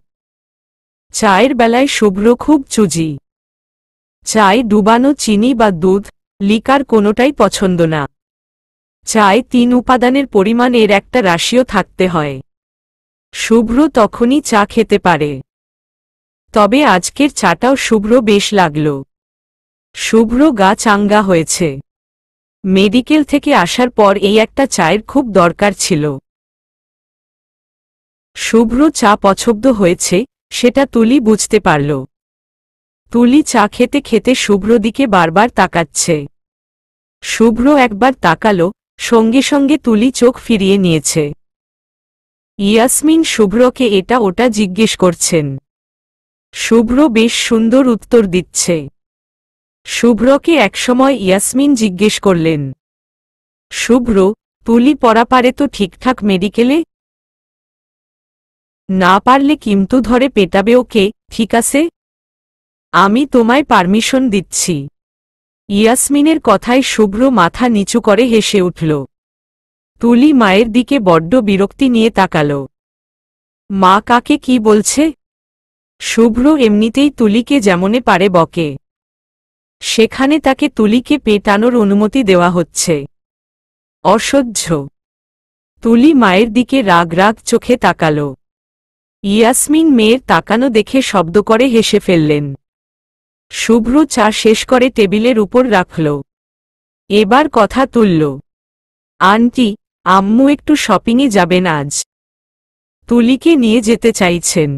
চায়ের বেলায় শুভ্র খুব চুজি। চায় ডুবানো চিনি বা দুধ, লিকার কোনোটাই পছন্দ না। চায় 3 উপাদানের পরিমাণ এর একটা রাশিও থাকতে হয়। শুভ্র তখনই চা খেতে পারে। তবে আজকের চাটাও শুভ্র বেশ লাগল। শুভ্র গা চাঙ্গা হয়েছে। মেডিকেল থেকে আসার পর এই একটা চায়ের খুব দরকার ছিল। শুভ্র চা পছন্দ হয়েছে, সেটা তুলি বুঝতে পারল। তুলি চা খেতে খেতে শুভ্র দিকে বারবার তাকাচ্ছে। শুভ্র একবার তাকালো, সঙ্গে সঙ্গে তুলি চোখ ফিরিয়ে নিয়েছে। ইয়াসমিন শুভ্রকে এটা ওটা জিজ্ঞেস করছেন। শুভ্র বেশ সুন্দর উত্তর দিচ্ছে। শুভ্রকে একসময় ইয়াসমিন জিজ্ঞেস করলেন, শুভ্র, তুলি পড়া পারে তো ঠিকঠাক মেডিকেলে? না পারলে কিন্তু ধরে পেটাবে ওকে, ঠিক আছে? আমি তোমায় পারমিশন দিচ্ছি। ইয়াসমিনের কথায় শুভ্র মাথা নিচু করে হেসে উঠল। তুলি মায়ের দিকে বড্ড বিরক্তি নিয়ে তাকাল। মা কাকে কি বলছে? শুভ্র এমনিতেই তুলিকে যেমনে পারে বকে। সেখানে তাকে তুলিকে পেটানোর অনুমতি দেওয়া হচ্ছে। অসহ্য। তুলি মায়ের দিকে রাগ রাগ চোখে তাকাল। ইয়াসমিন মেয়ের তাকানো দেখে শব্দ করে হেসে ফেললেন। শুভ্র চা শেষ করে টেবিলের উপর রাখল। এবার কথা তুলল। আন্টি, আম্মু একটু শপিংয়ে যাবেন আজ। তুলিকে নিয়ে যেতে চাইছেন।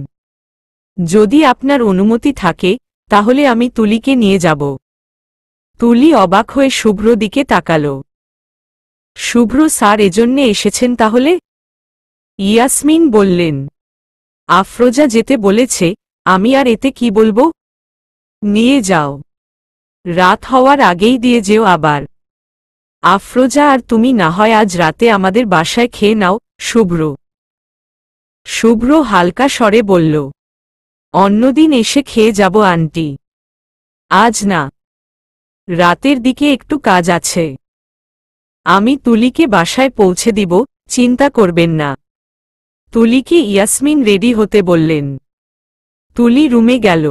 যদি আপনার অনুমতি থাকে তাহলে আমি তুলিকে নিয়ে যাব। তুলি অবাক হয়ে শুভ্র দিকে তাকাল। শুভ্র স্যার এজন্যে এসেছেন তাহলে? ইয়াসমিন বললেন, আফরোজা যেতে বলেছে, আমি আর এতে কি বলবো? নিয়ে যাও। রাত হওয়ার আগেই দিয়ে যেও আবার। আফরোজা আর তুমি না হয় আজ রাতে আমাদের বাসায় খেয়ে নাও। শুভ্র হালকা স্বরে বলল, অন্যদিন এসে খেয়ে যাব আন্টি। আজ না, রাতের দিকে একটু কাজ আছে। আমি তুলিকে বাসায় পৌঁছে দিব, চিন্তা করবেন না। তুলিকে ইয়াসমিন রেডি হতে বললেন। তুলি রুমে গেল।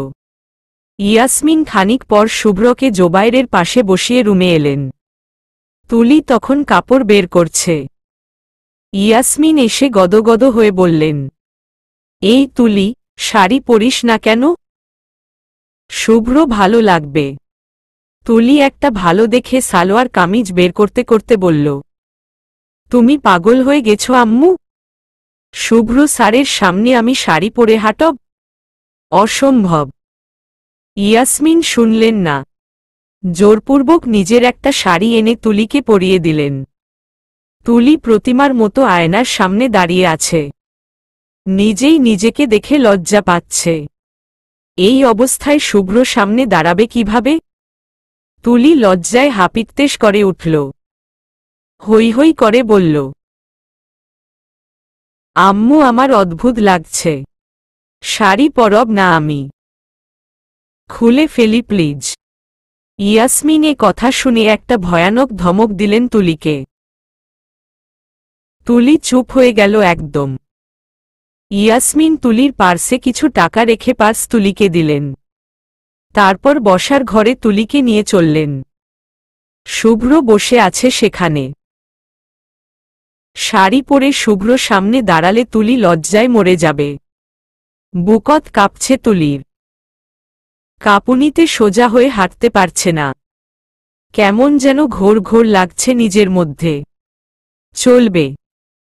ইয়াসমিন খানিক পর শুভ্রকে জোবাইরের পাশে বসিয়ে রুমে এলেন। তুলি তখন কাপড় বের করছে। ইয়াসমিন এসে গদগদ হয়ে বললেন, এই তুলি, শাড়ি পরিস না কেন? শুভ্র ভালো লাগবে। তুলি একটা ভালো দেখে সালোয়ার কামিজ বের করতে করতে বলল, তুমি পাগল হয়ে গেছো আম্মু? শুভ্র স্যারের সামনে আমি শাড়ি পরে হাঁটব? অসম্ভব। ইয়াসমিন শুনলেন না। জোরপূর্বক নিজের একটা শাড়ি এনে তুলিকে পরিয়ে দিলেন। তুলি প্রতিমার মতো আয়নার সামনে দাঁড়িয়ে আছে। নিজেই নিজেকে দেখে লজ্জা পাচ্ছে। এই অবস্থায় শুভ্র সামনে দাঁড়াবে কিভাবে? তুলি লজ্জায় হাপিত্তেশ করে উঠল। হৈ হৈ করে বলল, আম্মু আমার অদ্ভুত লাগছে। শাড়ি পরব না আমি। খুলে ফেলি প্লিজ। ইয়াসমিন এ কথা শুনে একটা ভয়ানক ধমক দিলেন তুলিকে। তুলি চুপ হয়ে গেল একদম। ইয়াসমিন তুলির পার্সে কিছু টাকা রেখে পার্স তুলিকে দিলেন। তারপর বসার ঘরে তুলিকে নিয়ে চললেন। শুভ্র বসে আছে সেখানে। শাড়ি পরে শুভ্র সামনে দাঁড়ালে তুলি লজ্জায় মরে যাবে। বুকত কাঁপছে তুলির। কাঁপুনিতে সোজা হয়ে হাঁটতে পারছে না। কেমন যেন ঘোর ঘোর লাগছে নিজের মধ্যে। চলবে।